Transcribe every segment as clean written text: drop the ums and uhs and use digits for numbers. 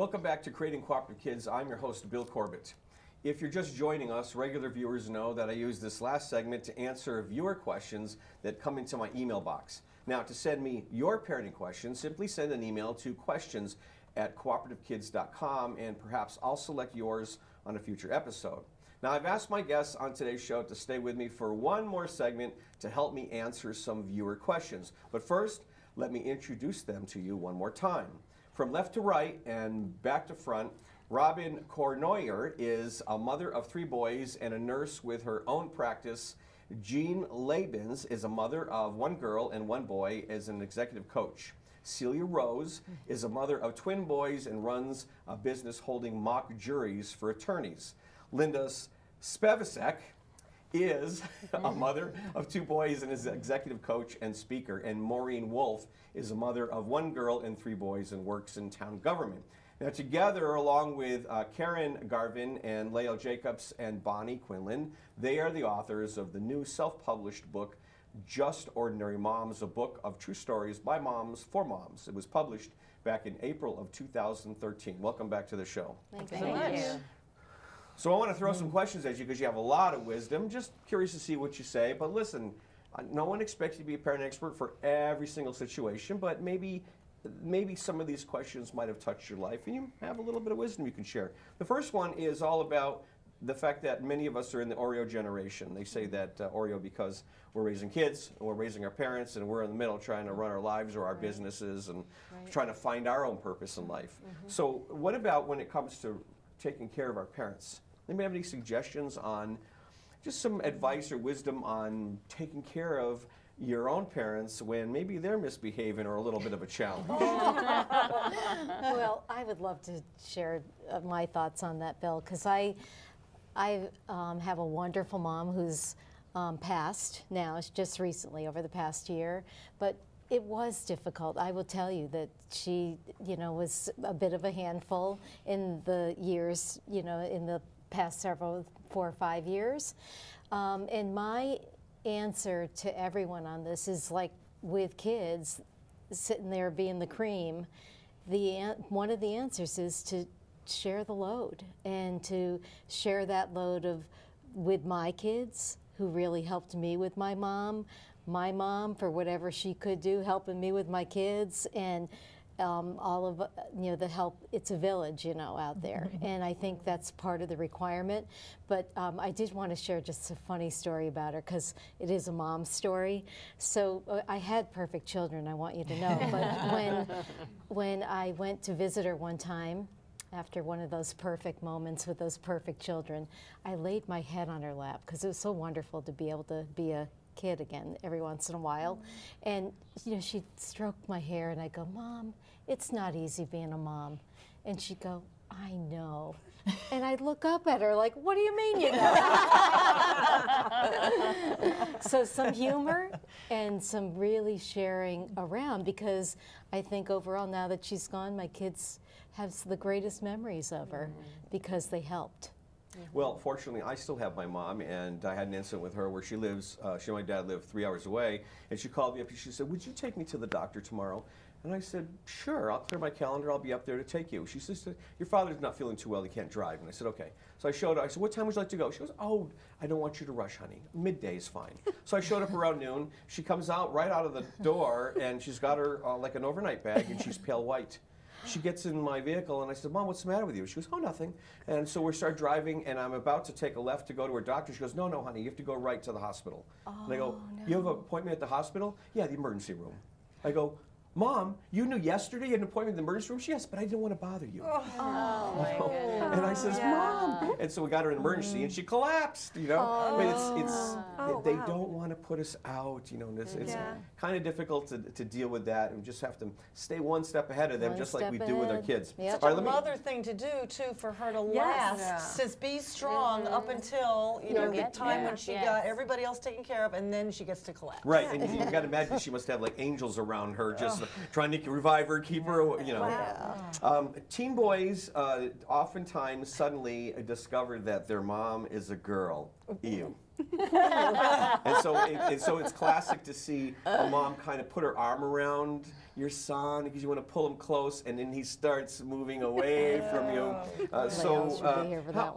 Welcome back to Creating Cooperative Kids. I'm your host, Bill Corbett. If you're just joining us, regular viewers know that I use this last segment to answer viewer questions that come into my email box. Now, to send me your parenting questions, simply send an email to questions@cooperativekids.com, and perhaps I'll select yours on a future episode. Now, I've asked my guests on today's show to stay with me for one more segment to help me answer some viewer questions. But first, let me introduce them to you one more time. From left to right and back to front, Robin Kornoyer is a mother of 3 boys and a nurse with her own practice. Jean Labens is a mother of 1 girl and 1 boy as an executive coach. Celia Rose is a mother of twin boys and runs a business holding mock juries for attorneys. Linda Spevacek is a mother of 2 boys and is an executive coach and speaker. And Maureen Wolf is a mother of 1 girl and 3 boys and works in town government. Now together, along with Karen Garvin and Lael Jacobs and Bonnie Quinlan, they are the authors of the new self-published book, Just Ordinary Moms, a book of true stories by moms for moms. It was published back in April of 2013. Welcome back to the show. Thank you so much. So I want to throw some questions at you because you have a lot of wisdom. Just curious to see what you say. But listen, no one expects you to be a parent expert for every single situation, but maybe some of these questions might have touched your life and you have a little bit of wisdom you can share. The first one is all about the fact that many of us are in the Oreo generation. They say that Oreo because we're raising kids and we're raising our parents and we're in the middle trying to run our lives or our businesses and trying to find our own purpose in life. So what about when it comes to taking care of our parents? Anybody have any suggestions on just some advice or wisdom on taking care of your own parents when maybe they're misbehaving or a little bit of a challenge? Well, I would love to share my thoughts on that, Bill, because I have a wonderful mom who's passed now, just recently over the past year, but it was difficult. I will tell you that she, was a bit of a handful in the years, in the past 4 or 5 years. And my answer to everyone on this is like with kids sitting there being the cream, one of the answers is to share the load and to share that load with my kids who really helped me with my mom for whatever she could do helping me with my kids, and all of the help. It's a village out there, and I think that's part of the requirement. But I did want to share just a funny story about her because it is a mom story. So I had perfect children, I want you to know, but when I went to visit her one time after one of those perfect moments with those perfect children, I laid my head on her lap because it was so wonderful to be able to be a kid again every once in a while. And she'd stroke my hair and I'd go, "Mom, it's not easy being a mom." And she'd go, "I know." And I'd look up at her like, "What do you mean you know?" So some humor and some really sharing around, because I think overall now that she's gone, my kids have the greatest memories of her because they helped. Well, fortunately, I still have my mom, and I had an incident with her where she lives, she and my dad live 3 hours away, and she called me up and she said, "Would you take me to the doctor tomorrow?" And I said, "Sure, I'll clear my calendar, I'll be up there to take you." She says, "Your father's not feeling too well, he can't drive." And I said, "Okay." So I showed up, I said, "What time would you like to go?" She goes, "Oh, I don't want you to rush, honey. Midday is fine." So I showed up around noon. She comes out right out of the door, and she's got her like an overnight bag, and she's pale white. She gets in my vehicle, and I said, "Mom, what's the matter with you?" She goes, "Oh, nothing." And so we start driving, and I'm about to take a left to go to her doctor. She goes, "No, no, honey, you have to go right to the hospital." And I go, "You have an appointment at the hospital?" "Yeah, the emergency room." I go, "Mom, you knew yesterday you had an appointment in the emergency room?" "Yes, but I didn't want to bother you." Oh my goodness. And I says, "Mom," and so we got her an emergency, and she collapsed, But they don't want to put us out, and it's kind of difficult to deal with that, and just have to stay one step ahead of them, just like we do with our kids. Yep. Such a mother thing to do too, for her to last. Says be strong up until the time when she got everybody else taken care of, and then she gets to collapse. Right, and you've got to imagine she must have like angels around her, just trying to revive her, keep her, Teen boys oftentimes suddenly discover that their mom is a girl. Ew. and so it's classic to see a mom kind of put her arm around your son because you want to pull him close, and then he starts moving away from you.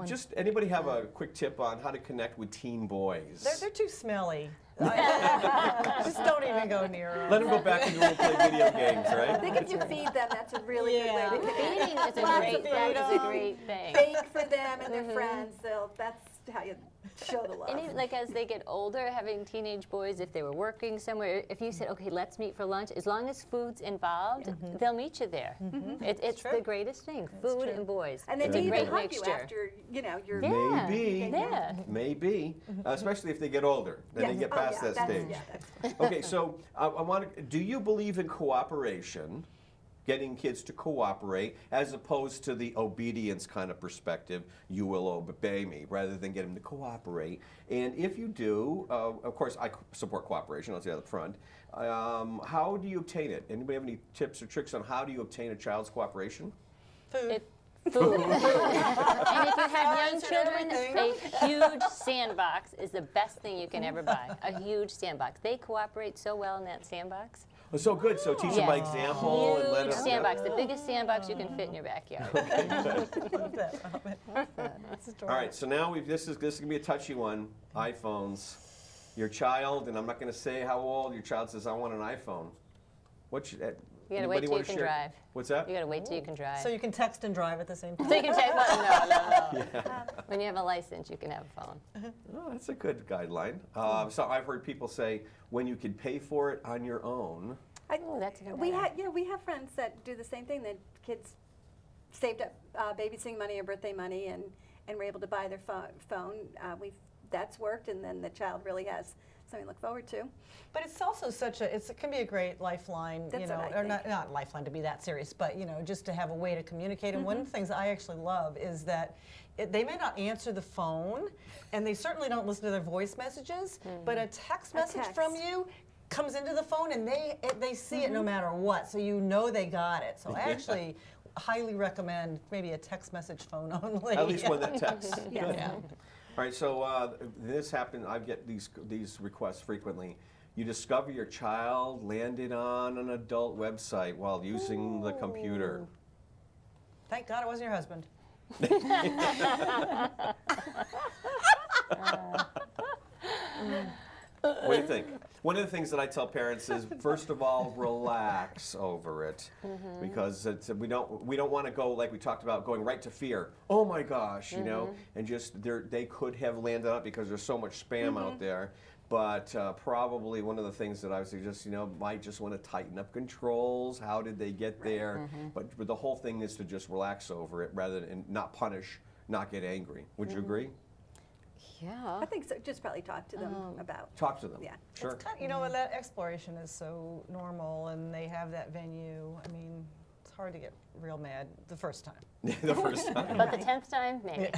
Just anybody have a quick tip on how to connect with teen boys? They're too smelly. Just don't even go near them. Let them go back in the room and play video games, right? I think if you feed them, that's a really good way to connect. Feeding is a great thing. Bake for them and their friends. That's how you show the love. And even, like as they get older, having teenage boys, if they were working somewhere, if you said, okay, let's meet for lunch, as long as food's involved, they'll meet you there. It's the greatest thing, food and boys. And then it's they a even great hug mixture. you after, you're... Maybe, especially if they get older, then they get past that stage. Okay, so do you believe in cooperation? Getting kids to cooperate as opposed to the obedience kind of perspective, you will obey me, rather than get them to cooperate. And if you do, of course I support cooperation, I'll say that up front. How do you obtain it? Anybody have any tips or tricks on how do you obtain a child's cooperation? Food. Food. And if you have young children, a huge sandbox is the best thing you can ever buy. A huge sandbox. They cooperate so well in that sandbox. Oh, so good. So teach them by example and let Huge them. sandbox, the biggest sandbox you can fit in your backyard. All right. So now this is gonna be a touchy one. iPhones. Your child, and I'm not going to say how old. Your child says, "I want an iPhone." You gotta wait till you can drive. What's that? You gotta wait till you can drive. So you can text and drive at the same time. So you can text. No. When you have a license, you can have a phone. Oh, that's a good guideline. So I've heard people say when you can pay for it on your own. That's a good we idea. we have friends that do the same thing. That kids saved up babysitting money or birthday money and were able to buy their phone. That's worked, and then the child really has something to look forward to. But it's also it can be a great lifeline, That's what I or think. not lifeline to be that serious, but just to have a way to communicate. And one of the things I actually love is that they may not answer the phone, and they certainly don't listen to their voice messages, but a text message from you comes into the phone, and they see it no matter what, so they got it. So I actually highly recommend maybe a text message phone only. At least one that texts. Yeah. All right, so this happened, I get these requests frequently. You discover your child landed on an adult website while using the computer. Thank God it wasn't your husband. What do you think? One of the things that I tell parents is, first of all, relax over it, because we don't want to go, like we talked about, going right to fear. Oh my gosh, and just they could have landed up because there's so much spam out there. But probably one of the things that I would suggest, might just want to tighten up controls. How did they get there? But the whole thing is to just relax over it rather than not punish, not get angry. Would you agree? Yeah. I think so. Just probably talk to them about. Talk to them. Yeah. Sure. It's kind of, that exploration is so normal, and they have that venue. I mean, it's hard to get real mad the first time. The first time. But the 10th time, maybe.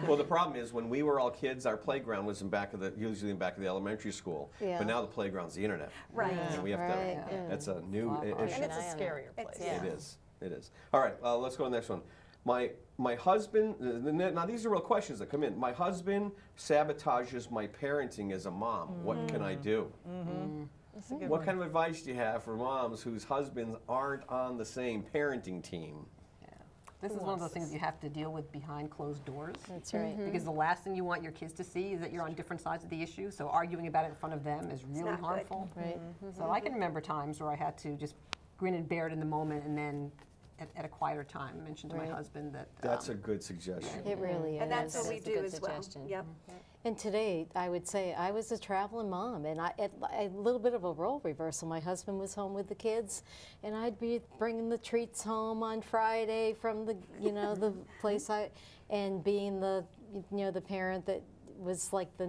Well, the problem is when we were all kids, our playground was usually in back of the elementary school. Yeah. But now the playground's the internet. Right. And we have to. That's a new issue. And it's a scarier place. It is. It is. All right. Let's go to the next one. My husband. Now these are real questions that come in. My husband sabotages my parenting as a mom. What can I do? That's a good What one. kind of advice do you have for moms whose husbands aren't on the same parenting team? This is one of those things you have to deal with behind closed doors. That's right. Because the last thing you want your kids to see is that you're on different sides of the issue. So arguing about it in front of them is really not good. harmful. Right. So I can remember times where I had to just grin and bear it in the moment, and then at a quieter time mention to my husband that That's a good suggestion. It really is. And that's what we That's a do good as well. suggestion. Yep. And today, I would say I was a traveling mom, and a little bit of a role reversal. My husband was home with the kids, and I'd be bringing the treats home on Friday from the the place and being the the parent that was like the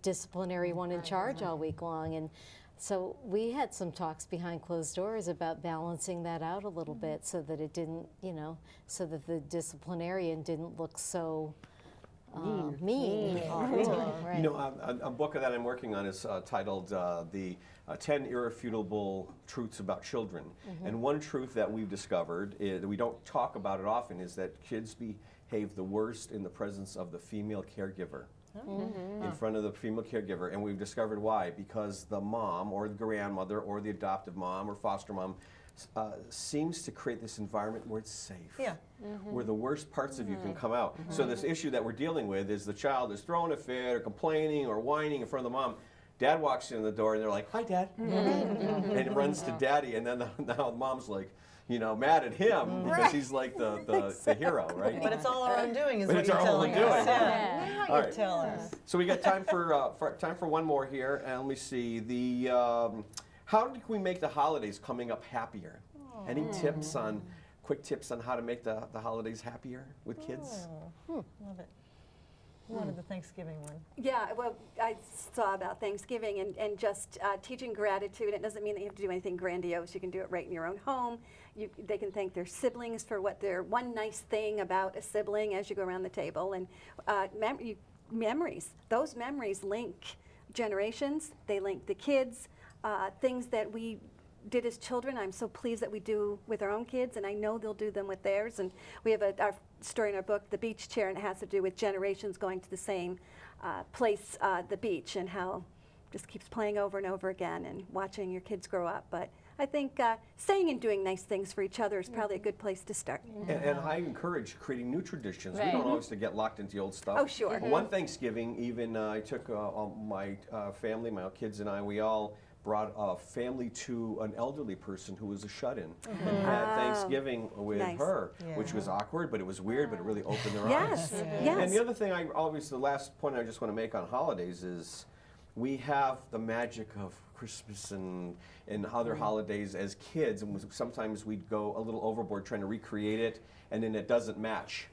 disciplinary one in charge all week long. And so we had some talks behind closed doors about balancing that out a little bit, so that it didn't so that the disciplinarian didn't look so mean all the time. Right. A book that I'm working on is titled the 10 Irrefutable Truths About Children. And one truth that we've discovered, that we don't talk about it often, is that kids behave the worst in the presence of the female caregiver. in front of the female caregiver, and we've discovered why. Because the mom or the grandmother or the adoptive mom or foster mom seems to create this environment where it's safe, where the worst parts of you can come out. So this issue that we're dealing with is the child is throwing a fit or complaining or whining in front of the mom. Dad walks in the door and they're like, "Hi, Dad," and it runs to Daddy, and then now the mom's like, mad at him because he's like the hero, right? But it's all our own doing, is But what it's you're our own telling doing. us. Yeah. Now All you right. tell us. So we got time for one more here, and let me see how can we make the holidays coming up happier? Any quick tips on how to make the holidays happier with kids? Love it. Wanted the Thanksgiving one. Yeah, well, I saw about Thanksgiving and just teaching gratitude. It doesn't mean that you have to do anything grandiose. You can do it right in your own home. They can thank their siblings for what their one nice thing about a sibling as you go around the table. And memories, those memories link generations. They link the kids. Things that we did as children, I'm so pleased that we do with our own kids, and I know they'll do them with theirs. And we have our story in our book, The Beach Chair, and it has to do with generations going to the same place, the beach, and how it just keeps playing over and over again and watching your kids grow up. But I think saying and doing nice things for each other is probably a good place to start. And I encourage creating new traditions. We Right. don't always get locked into the old stuff. Oh, sure. One Thanksgiving, even I took my family, my kids and I, we all brought a family to an elderly person who was a shut-in and had Thanksgiving with Nice. her, which was awkward, but it was weird, but it really opened their Yes, eyes. yes. And the other thing the last point I just want to make on holidays is we have the magic of Christmas and other holidays as kids, and sometimes we'd go a little overboard trying to recreate it, and then it doesn't match.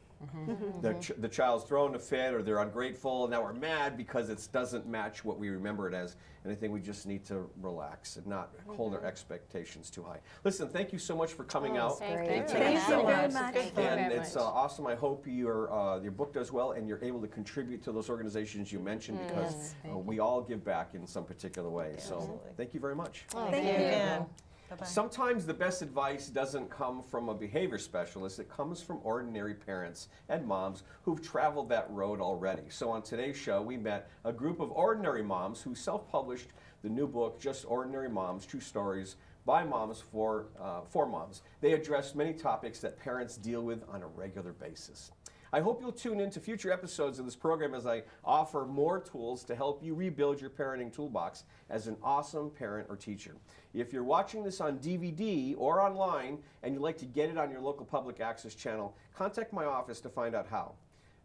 The child's throwing a fit or they're ungrateful, and now we're mad because it doesn't match what we remember it as. And I think we just need to relax and not hold our expectations too high. Listen, thank you so much for coming out. Thank great. you. Thank you so very much. much. Thank you And very it's much. awesome. I hope your book does well and you're able to contribute to those organizations you mentioned because we all give back in some particular way. So Absolutely. thank you very much. Thank Thank you you. again. Bye-bye. Sometimes the best advice doesn't come from a behavior specialist. It comes from ordinary parents and moms who've traveled that road already. So on today's show, we met a group of ordinary moms who self-published the new book, Just Ordinary Moms, True Stories by Moms for Moms. They address many topics that parents deal with on a regular basis. I hope you'll tune in to future episodes of this program as I offer more tools to help you rebuild your parenting toolbox as an awesome parent or teacher. If you're watching this on DVD or online and you'd like to get it on your local public access channel, contact my office to find out how.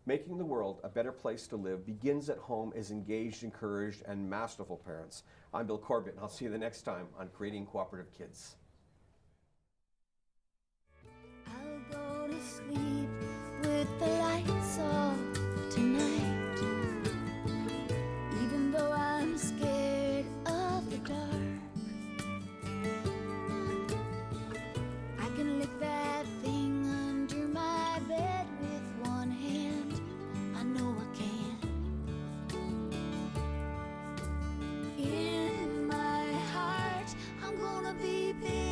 Making the world a better place to live begins at home as engaged, encouraged, and masterful parents. I'm Bill Corbett, and I'll see you the next time on Creating Cooperative Kids. I'll go to sleep with the lights off tonight, even though I'm scared of the dark. I can lick that thing under my bed with one hand. I know I can. In my heart, I'm gonna be big.